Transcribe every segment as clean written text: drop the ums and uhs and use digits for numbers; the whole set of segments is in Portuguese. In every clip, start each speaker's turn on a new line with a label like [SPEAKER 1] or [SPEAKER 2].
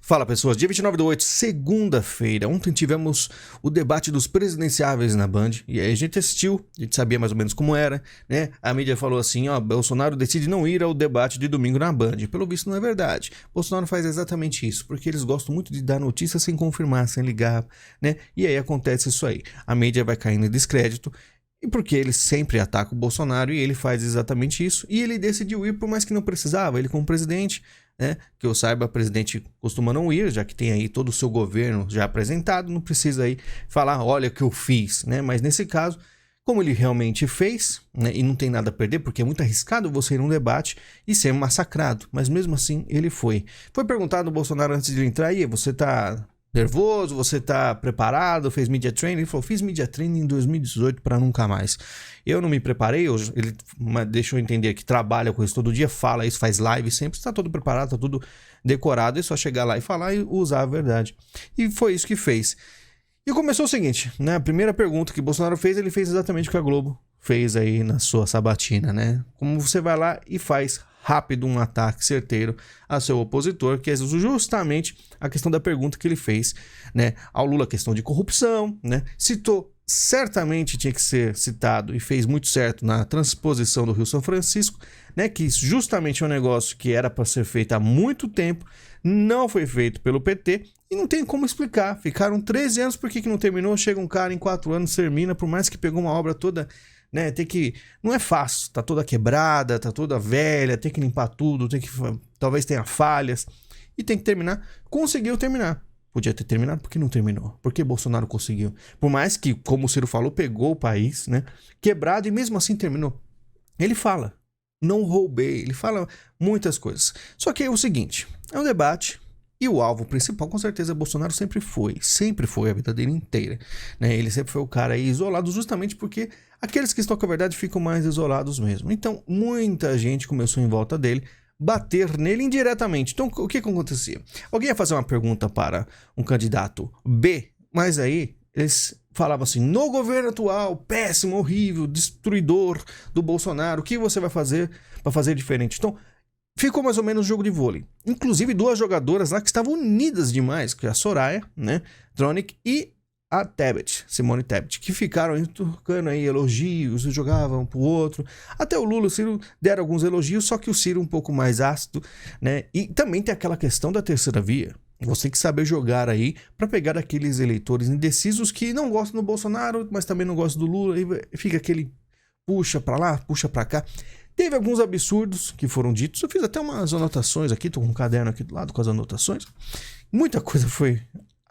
[SPEAKER 1] Fala pessoas, dia 29/8, segunda-feira. Ontem tivemos o debate dos presidenciáveis na Band. E aí a gente assistiu, a gente sabia mais ou menos como era, né? A mídia falou assim, Bolsonaro decide não ir ao debate de domingo na Band. Pelo visto não é verdade. Bolsonaro faz exatamente isso, porque eles gostam muito de dar notícia sem confirmar, sem ligar, né? E aí acontece isso aí. A mídia vai caindo em descrédito. E porque ele sempre ataca o Bolsonaro e ele faz exatamente isso. E ele decidiu ir, por mais que não precisava, ele como presidente, né? Que eu saiba, o presidente costuma não ir, já que tem aí todo o seu governo já apresentado, não precisa aí falar, olha o que eu fiz, né? Mas nesse caso, como ele realmente fez, né? E não tem nada a perder, porque é muito arriscado você ir num debate e ser massacrado. Mas mesmo assim, ele foi. Foi perguntado ao Bolsonaro antes de ele entrar, e você tá nervoso, você tá preparado, fez media training? Ele falou, fiz media training em 2018 para nunca mais. Eu não me preparei, ele deixou eu entender que trabalha com isso todo dia, fala isso, faz live sempre, está todo preparado, está tudo decorado, é só chegar lá e falar e usar a verdade. E foi isso que fez. E começou o seguinte, né? A primeira pergunta que Bolsonaro fez, ele fez exatamente o que a Globo fez aí na sua sabatina, né? Como você vai lá e faz rápido um ataque certeiro a seu opositor, que é justamente a questão da pergunta que ele fez, né, ao Lula, a questão de corrupção, né, citou, certamente tinha que ser citado e fez muito certo na transposição do Rio São Francisco, né, que justamente é um negócio que era para ser feito há muito tempo, não foi feito pelo PT e não tem como explicar, ficaram 13 anos, por que não terminou? Chega um cara em 4 anos, termina, por mais que pegou uma obra toda, né, tem que, não é fácil, tá toda quebrada, tá toda velha, tem que limpar tudo, tem que, talvez tenha falhas e tem que terminar. Conseguiu terminar. Podia ter terminado, porque não terminou? Porque Bolsonaro conseguiu. Por mais que, como o Ciro falou, pegou o país, né, quebrado e mesmo assim terminou. Ele fala, não roubei, ele fala muitas coisas. Só que é o seguinte, é um debate. E o alvo principal, com certeza, Bolsonaro sempre foi a vida dele inteira, né? Ele sempre foi o cara aí isolado, justamente porque aqueles que estão com a verdade ficam mais isolados mesmo. Então, muita gente começou em volta dele, bater nele indiretamente. Então, o que acontecia? Alguém ia fazer uma pergunta para um candidato B, mas aí eles falavam assim, no governo atual, péssimo, horrível, destruidor do Bolsonaro, o que você vai fazer para fazer diferente? Então, ficou mais ou menos jogo de vôlei. Inclusive, duas jogadoras lá que estavam unidas demais, que é a Soraya, né, Tronic, e a Tebet, Simone Tebet, que ficaram aí trocando aí elogios, jogavam um pro outro. Até o Lula e o Ciro deram alguns elogios, só que o Ciro um pouco mais ácido, né? E também tem aquela questão da terceira via. Você tem que saber jogar aí para pegar aqueles eleitores indecisos que não gostam do Bolsonaro, mas também não gostam do Lula, e fica aquele puxa para lá, puxa para cá. Teve alguns absurdos que foram ditos. Eu fiz até umas anotações aqui, tô com um caderno aqui do lado com as anotações. Muita coisa foi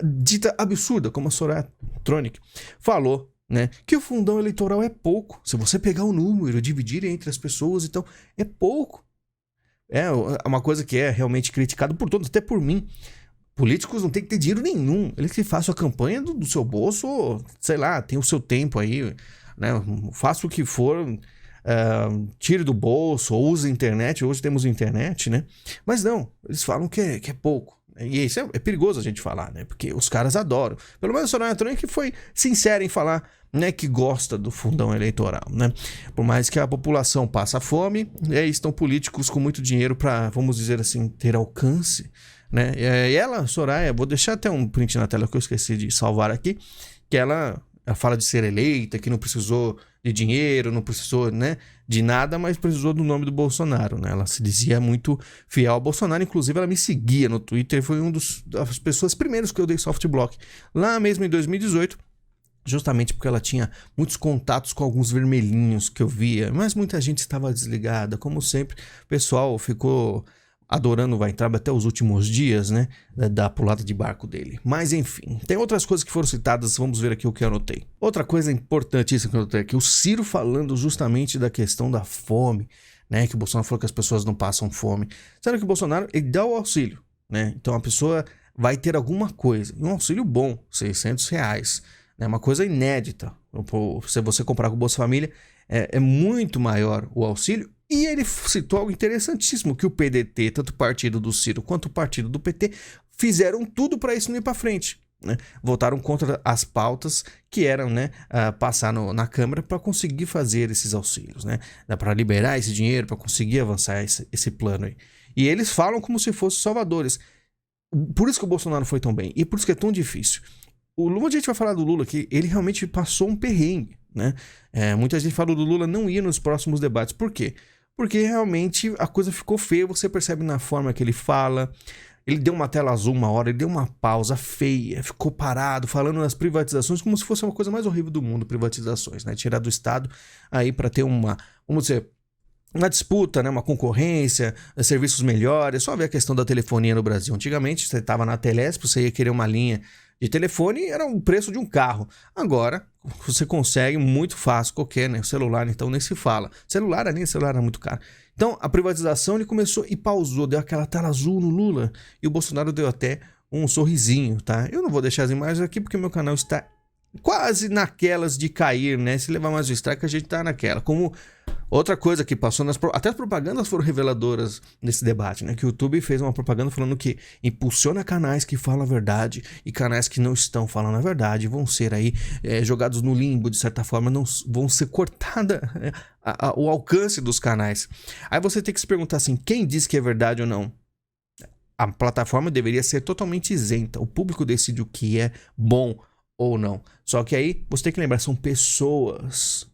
[SPEAKER 1] dita absurda, como a Soraya Tronic falou, né? Que o fundão eleitoral é pouco. Se você pegar o número e dividir entre as pessoas, então é pouco. É uma coisa que é realmente criticada por todos, até por mim. Políticos não tem que ter dinheiro nenhum. Eles que façam a campanha do seu bolso, ou, sei lá, tem o seu tempo aí, né? Faça o que for. Tire do bolso, ou use a internet, hoje temos internet, né? Mas não, eles falam que é pouco. E isso é perigoso a gente falar, né? Porque os caras adoram. Pelo menos a Soraya Tronic que foi sincera em falar, né, que gosta do fundão eleitoral, né? Por mais que a população passa fome, estão políticos com muito dinheiro para, vamos dizer assim, ter alcance, né? E ela, Soraya, vou deixar até um print na tela que eu esqueci de salvar aqui, que ela fala de ser eleita, que não precisou de dinheiro, não precisou, né, de nada, mas precisou do nome do Bolsonaro, né? Ela se dizia muito fiel ao Bolsonaro, inclusive ela me seguia no Twitter, foi das pessoas primeiras que eu dei soft block, lá mesmo em 2018, justamente porque ela tinha muitos contatos com alguns vermelhinhos que eu via, mas muita gente estava desligada, como sempre, o pessoal ficou adorando vai entrar até os últimos dias, né, da pulada de barco dele. Mas enfim, tem outras coisas que foram citadas, vamos ver aqui o que eu anotei. Outra coisa importantíssima que eu anotei aqui, o Ciro falando justamente da questão da fome, né, que o Bolsonaro falou que as pessoas não passam fome. Sabe que o Bolsonaro, ele dá o auxílio, né, então a pessoa vai ter alguma coisa, um auxílio bom, R$600, né, uma coisa inédita. Se você comprar com o Bolsa Família, é muito maior o auxílio. E ele citou algo interessantíssimo, que o PDT, tanto o partido do Ciro quanto o partido do PT, fizeram tudo para isso não ir para frente, né? Votaram contra as pautas que eram, né, passar na Câmara para conseguir fazer esses auxílios, né? Para liberar esse dinheiro, para conseguir avançar esse plano aí. E eles falam como se fossem salvadores. Por isso que o Bolsonaro foi tão bem. E por isso que é tão difícil. Muita gente vai falar do Lula que ele realmente passou um perrengue, né? Muita gente fala do Lula não ir nos próximos debates. Por quê? Porque realmente a coisa ficou feia. Você percebe na forma que ele fala. Ele deu uma tela azul uma hora, ele deu uma pausa feia, ficou parado, falando nas privatizações como se fosse uma coisa mais horrível do mundo, privatizações, né? Tirar do Estado aí para ter vamos dizer, uma disputa, né? Uma concorrência, serviços melhores. Só ver a questão da telefonia no Brasil. Antigamente, você estava na Telesp, você ia querer uma linha de telefone, era o preço de um carro. Agora, você consegue muito fácil, qualquer, né? O celular, então, nem se fala. Celular era muito caro. Então, a privatização, ele começou e pausou, deu aquela tela azul no Lula. E o Bolsonaro deu até um sorrisinho, tá? Eu não vou deixar as imagens aqui porque meu canal está quase naquelas de cair, né? Se levar mais um strike, a gente tá naquela. Como outra coisa que passou até as propagandas foram reveladoras nesse debate, né? Que o YouTube fez uma propaganda falando que impulsiona canais que falam a verdade e canais que não estão falando a verdade vão ser aí jogados no limbo, de certa forma, não vão ser cortada o alcance dos canais. Aí você tem que se perguntar assim, quem diz que é verdade ou não? A plataforma deveria ser totalmente isenta. O público decide o que é bom ou não. Só que aí você tem que lembrar, são pessoas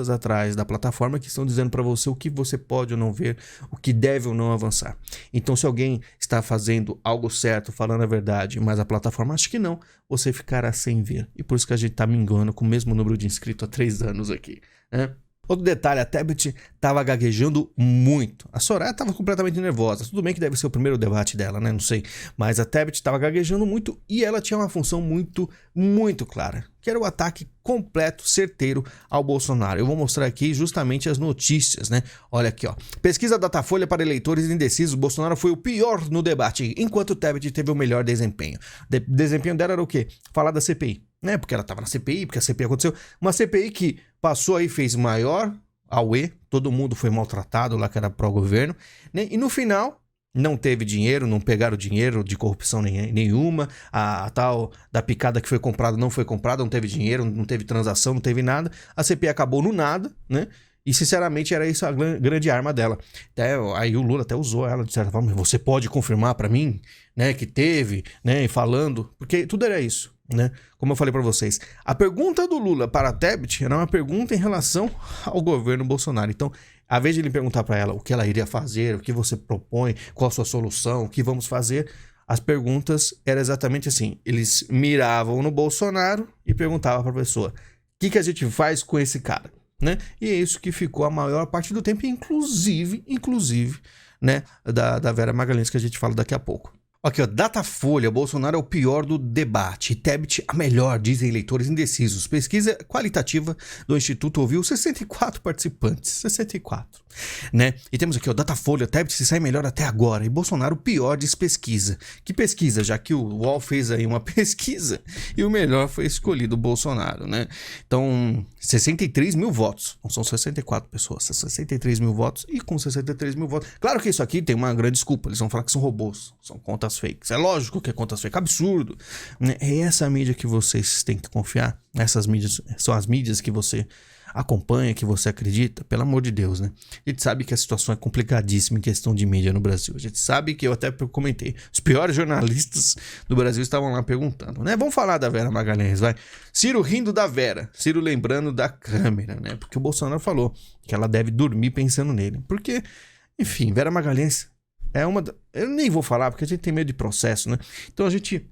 [SPEAKER 1] atrás da plataforma que estão dizendo para você o que você pode ou não ver, o que deve ou não avançar. Então, se alguém está fazendo algo certo, falando a verdade, mas a plataforma acha que não, você ficará sem ver. E por isso que a gente tá minguando com o mesmo número de inscritos há 3 anos aqui, né? Outro detalhe, a Tebet estava gaguejando muito. A Soraya estava completamente nervosa. Tudo bem que deve ser o primeiro debate dela, né? Não sei. Mas a Tebet estava gaguejando muito e ela tinha uma função muito, muito clara. Que era o ataque completo, certeiro ao Bolsonaro. Eu vou mostrar aqui justamente as notícias, né? Olha aqui, ó. Pesquisa Datafolha para eleitores indecisos. Bolsonaro foi o pior no debate, enquanto o Tebet teve o melhor desempenho. O desempenho dela era o quê? Falar da CPI. Né? Porque ela estava na CPI, porque a CPI aconteceu. Uma CPI que passou aí, fez maior auê, todo mundo foi maltratado lá que era pró-governo, né? E no final não teve dinheiro, não pegaram dinheiro de corrupção nenhuma, a tal da picada que foi comprada não foi comprada, não teve dinheiro, não teve transação, não teve nada, a CPI acabou no nada, né? E sinceramente era isso a grande arma dela. Até, aí o Lula até usou ela de certa forma, você pode confirmar para mim, né, que teve, né, falando, porque tudo era isso. Né? Como eu falei para vocês, a pergunta do Lula para a Tebet era uma pergunta em relação ao governo Bolsonaro. Então, ao invés de ele perguntar para ela o que ela iria fazer, o que você propõe, qual a sua solução, o que vamos fazer, as perguntas eram exatamente assim. Eles miravam no Bolsonaro e perguntavam para a pessoa: o que a gente faz com esse cara? Né? E é isso que ficou a maior parte do tempo, inclusive, né, da Vera Magalhães, que a gente fala daqui a pouco. Aqui, ó, Datafolha, Bolsonaro é o pior do debate, Tebet a melhor, dizem eleitores indecisos. Pesquisa qualitativa do Instituto ouviu 64 participantes, 64, né? E temos aqui, ó, Datafolha, Tebet se sai melhor até agora e Bolsonaro o pior, diz pesquisa. Que pesquisa? Já que o UOL fez aí uma pesquisa e o melhor foi escolhido o Bolsonaro, né? Então, 63 mil votos, não são 64 pessoas, 63 mil votos e com 63 mil votos. Claro que isso aqui tem uma grande desculpa, eles vão falar que são robôs, são contas fakes. É lógico que é contas fakes, absurdo. É essa mídia que vocês têm que confiar. Essas mídias são as mídias que você acompanha, que você acredita, pelo amor de Deus, né? A gente sabe que a situação é complicadíssima em questão de mídia no Brasil. A gente sabe que eu até comentei, os piores jornalistas do Brasil estavam lá perguntando, né? Vamos falar da Vera Magalhães, vai. Ciro rindo da Vera, Ciro lembrando da câmera, né? Porque o Bolsonaro falou que ela deve dormir pensando nele. Porque, enfim, Vera Magalhães é uma... Eu nem vou falar porque a gente tem medo de processo, né? Então a gente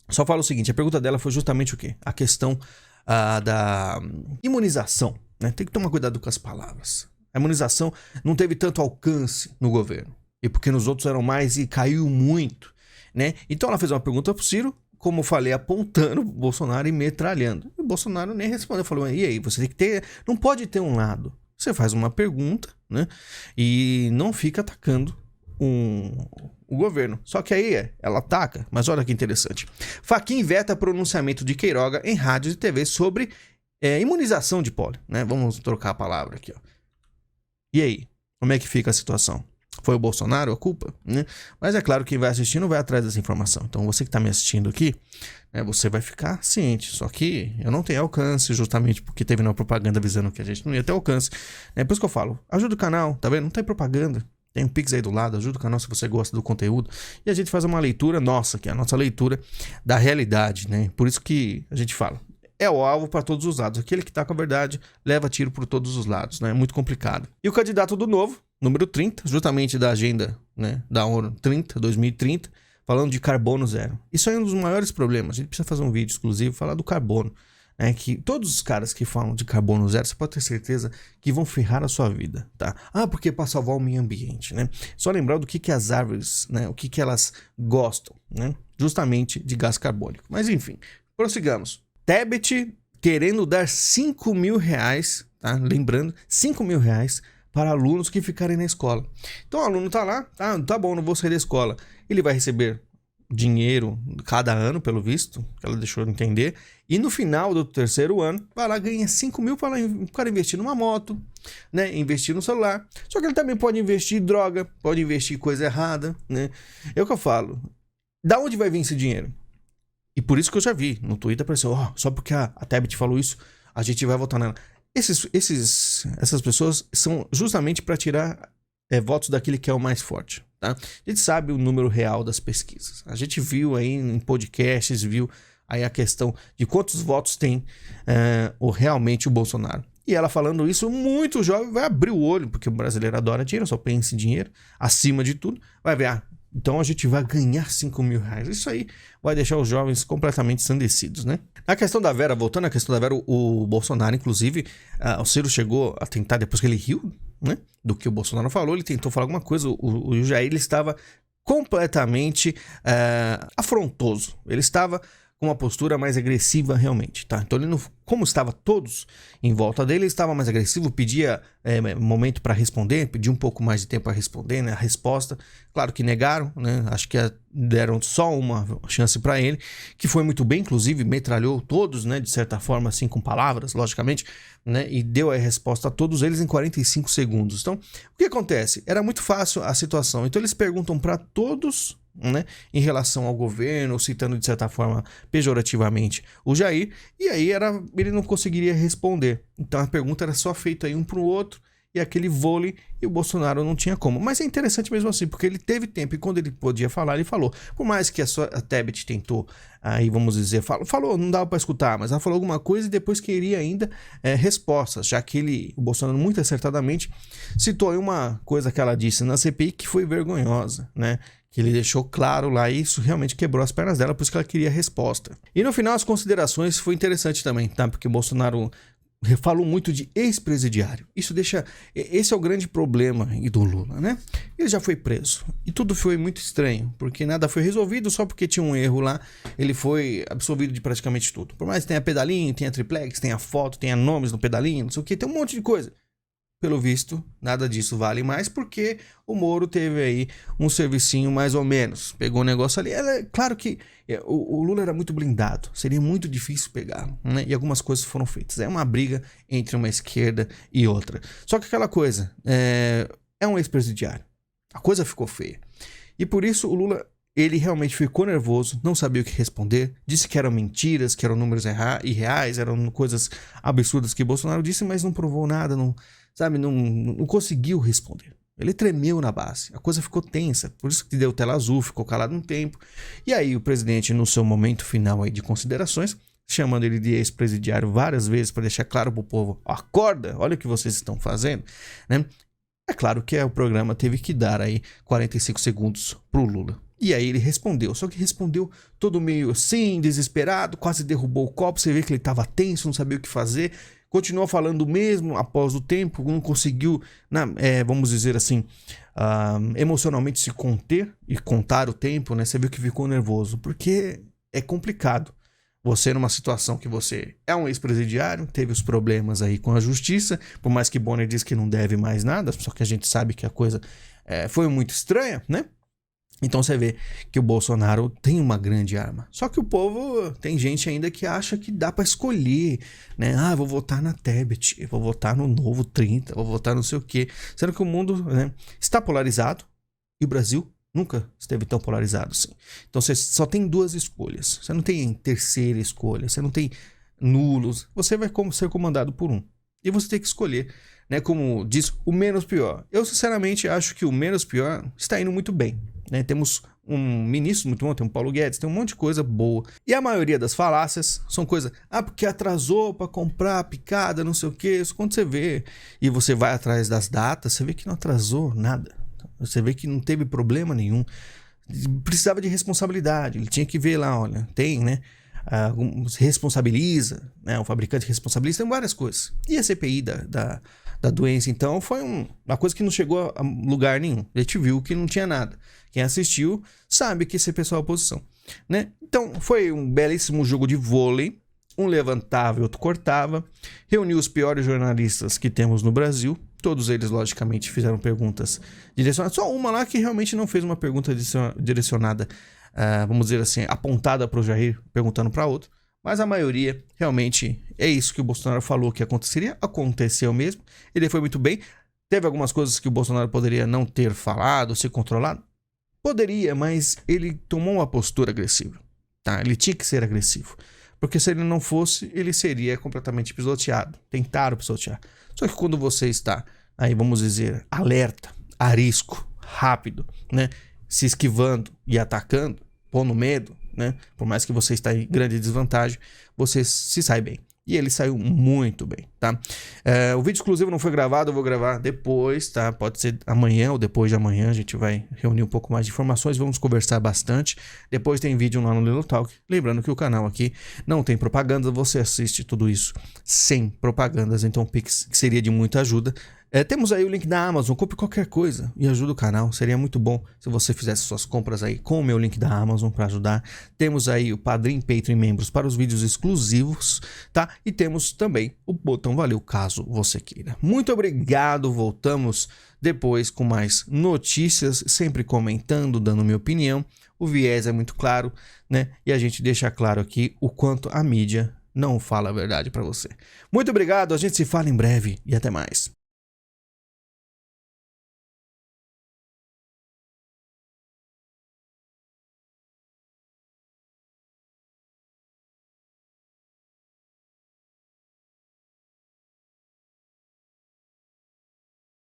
[SPEAKER 1] só fala o seguinte, a pergunta dela foi justamente o quê? A questão da imunização, né? Tem que tomar cuidado com as palavras. A imunização não teve tanto alcance no governo. E porque nos outros eram mais e caiu muito, né? Então ela fez uma pergunta pro Ciro, como eu falei, apontando o Bolsonaro e metralhando. E o Bolsonaro nem respondeu, falou, e aí, você tem que ter... Não pode ter um lado. Você faz uma pergunta, né? E não fica atacando o governo. Só que aí ela ataca, mas olha que interessante. Fachin veta pronunciamento de Queiroga em rádios e TV sobre imunização de pólio, né? Vamos trocar a palavra aqui, ó. E aí, como é que fica a situação? Foi o Bolsonaro a culpa, né? Mas é claro que quem vai assistir não vai atrás dessa informação. Então você que está me assistindo aqui, né, você vai ficar ciente. Só que eu não tenho alcance, justamente porque teve uma propaganda avisando que a gente não ia ter alcance. É por isso que eu falo, ajuda o canal, tá vendo? Não tem propaganda. Tem um Pix aí do lado, ajuda o canal se você gosta do conteúdo. E a gente faz uma leitura nossa, que é a nossa leitura da realidade, né? Por isso que a gente fala, é o alvo para todos os lados. Aquele que tá com a verdade leva tiro por todos os lados, né? É muito complicado. E o candidato do Novo, número 30, justamente da agenda, né, da ONU 2030, falando de carbono zero. Isso é um dos maiores problemas. A gente precisa fazer um vídeo exclusivo falar do carbono. Que todos os caras que falam de carbono zero, você pode ter certeza que vão ferrar a sua vida, tá? Porque para salvar o meio ambiente, né? Só lembrar do que as árvores, né? O que elas gostam, né? Justamente de gás carbônico. Mas enfim, prossigamos. Tebet querendo dar 5 mil reais, tá? Lembrando, 5 mil reais para alunos que ficarem na escola. Então o aluno tá lá, tá bom, não vou sair da escola. Ele vai receber dinheiro cada ano, pelo visto, que ela deixou de entender, e no final do terceiro ano, vai lá, ganha 5 mil para o cara investir numa moto, né, investir no celular. Só que ele também pode investir em droga, pode investir em coisa errada, né? É o que eu falo. Da onde vai vir esse dinheiro? E por isso que eu já vi no Twitter, apareceu, só porque a Tebet falou isso, a gente vai votar nela. Essas pessoas são justamente para tirar votos daquele que é o mais forte, tá? A gente sabe o número real das pesquisas. A gente viu aí em podcasts, viu aí a questão de quantos votos tem realmente o Bolsonaro. E ela falando isso, muito jovem vai abrir o olho, porque o brasileiro adora dinheiro, só pensa em dinheiro, acima de tudo. Vai ver, então a gente vai ganhar 5 mil reais. Isso aí vai deixar os jovens completamente ensandecidos, né? Na questão da Vera, voltando à questão da Vera, o Bolsonaro, inclusive, o Ciro chegou a tentar, depois que ele riu, né, do que o Bolsonaro falou, ele tentou falar alguma coisa, o Jair, ele estava completamente afrontoso. Ele estava com uma postura mais agressiva realmente, tá? Então ele não, como estava todos em volta dele, ele estava mais agressivo, pedia momento para responder, pedia um pouco mais de tempo para responder, né? A resposta, claro que negaram, né? Acho que deram só uma chance para ele, que foi muito bem, inclusive metralhou todos, né? De certa forma, assim, com palavras, logicamente, né? E deu a resposta a todos eles em 45 segundos. Então, o que acontece? Era muito fácil a situação. Então eles perguntam para todos, né, em relação ao governo, citando de certa forma pejorativamente o Jair, e aí ele não conseguiria responder. Então a pergunta era só feita aí um para o outro, e aquele vôlei, e o Bolsonaro não tinha como. Mas é interessante mesmo assim, porque ele teve tempo, e quando ele podia falar, ele falou. Por mais que a Tebet tentou, aí vamos dizer, falou, não dava para escutar, mas ela falou alguma coisa e depois queria ainda respostas, já que o Bolsonaro muito acertadamente citou aí uma coisa que ela disse na CPI que foi vergonhosa, né? Que ele deixou claro lá, e isso realmente quebrou as pernas dela, por isso que ela queria resposta. E no final as considerações foi interessante também, tá? Porque o Bolsonaro falou muito de ex-presidiário. Esse é o grande problema do Lula, né? Ele já foi preso e tudo foi muito estranho, porque nada foi resolvido só porque tinha um erro lá. Ele foi absolvido de praticamente tudo. Por mais que tenha pedalinho, tenha triplex, tenha foto, tenha nomes no pedalinho, não sei o que, tem um monte de coisa. Pelo visto, nada disso vale mais, porque o Moro teve aí um servicinho mais ou menos. Pegou o negócio ali. Claro que o Lula era muito blindado. Seria muito difícil pegá-lo, né? E algumas coisas foram feitas. É uma briga entre uma esquerda e outra. Só que aquela coisa, é um ex-presidiário. A coisa ficou feia. E por isso o Lula, ele realmente ficou nervoso, não sabia o que responder, disse que eram mentiras, que eram números irreais, eram coisas absurdas que Bolsonaro disse, mas não provou nada, não conseguiu responder. Ele tremeu na base, a coisa ficou tensa, por isso que deu tela azul, ficou calado um tempo. E aí o presidente, no seu momento final aí de considerações, chamando ele de ex-presidiário várias vezes para deixar claro pro povo, acorda, olha o que vocês estão fazendo, né? É claro que o programa teve que dar aí 45 segundos pro Lula. E aí ele respondeu, só que respondeu todo meio assim, desesperado, quase derrubou o copo, você vê que ele estava tenso, não sabia o que fazer, continuou falando mesmo após o tempo, não conseguiu, vamos dizer assim, emocionalmente se conter e contar o tempo, né? Você viu que ficou nervoso, porque é complicado. Você numa situação que você é um ex-presidiário, teve os problemas aí com a justiça, por mais que Bonner diz que não deve mais nada, só que a gente sabe que a coisa foi muito estranha, né? Então você vê que o Bolsonaro tem uma grande arma. Só que o povo, tem gente ainda que acha que dá pra escolher, né? Vou votar na Tebet, vou votar no Novo 30, vou votar não sei o quê. Sendo que o mundo, né, está polarizado e o Brasil nunca esteve tão polarizado assim. Então você só tem duas escolhas. Você não tem terceira escolha, você não tem nulos. Você vai ser comandado por um. E você tem que escolher né, como diz, o menos pior. Eu, sinceramente, acho que o menos pior está indo muito bem, né? Temos um ministro muito bom, tem um Paulo Guedes, tem um monte de coisa boa. E a maioria das falácias são coisas, porque atrasou para comprar picada, não sei o que. Isso quando você vê e você vai atrás das datas, você vê que não atrasou nada. Você vê que não teve problema nenhum. Precisava de responsabilidade. Ele tinha que ver lá, olha, tem, né? Responsabiliza, né? O fabricante responsabiliza, tem várias coisas. E a CPI da doença, então, foi uma coisa que não chegou a lugar nenhum. A gente viu que não tinha nada. Quem assistiu sabe que esse pessoal é oposição, né? Então, foi um belíssimo jogo de vôlei. Um levantava e outro cortava. Reuniu os piores jornalistas que temos no Brasil. Todos eles, logicamente, fizeram perguntas direcionadas. Só uma lá que realmente não fez uma pergunta direcionada, vamos dizer assim, apontada para o Jair, perguntando para outro. Mas a maioria, realmente, é isso que o Bolsonaro falou que aconteceria. Aconteceu mesmo. Ele foi muito bem. Teve algumas coisas que o Bolsonaro poderia não ter falado, ser controlado. Poderia, mas ele tomou uma postura agressiva. Tá? Ele tinha que ser agressivo. Porque se ele não fosse, ele seria completamente pisoteado. Tentaram pisotear. Só que quando você está, aí vamos dizer, alerta, arisco, rápido, né? Se esquivando e atacando, pondo medo, né? Por mais que você está em grande desvantagem, você se sai bem. E ele saiu muito bem, tá? O vídeo exclusivo não foi gravado, eu vou gravar depois, tá? Pode ser amanhã ou depois de amanhã, a gente vai reunir um pouco mais de informações, vamos conversar bastante. Depois tem vídeo lá no Little Talk. Lembrando que o canal aqui não tem propaganda, você assiste tudo isso sem propagandas, então o Pix seria de muita ajuda. Temos aí o link da Amazon, compre qualquer coisa e ajuda o canal, seria muito bom se você fizesse suas compras aí com o meu link da Amazon para ajudar. Temos aí o Padrim, Patreon e membros para os vídeos exclusivos, tá? E temos também o botão valeu caso você queira. Muito obrigado, voltamos depois com mais notícias, sempre comentando, dando minha opinião. O viés é muito claro, né? E a gente deixa claro aqui o quanto a mídia não fala a verdade para você. Muito obrigado, a gente se fala em breve e até mais.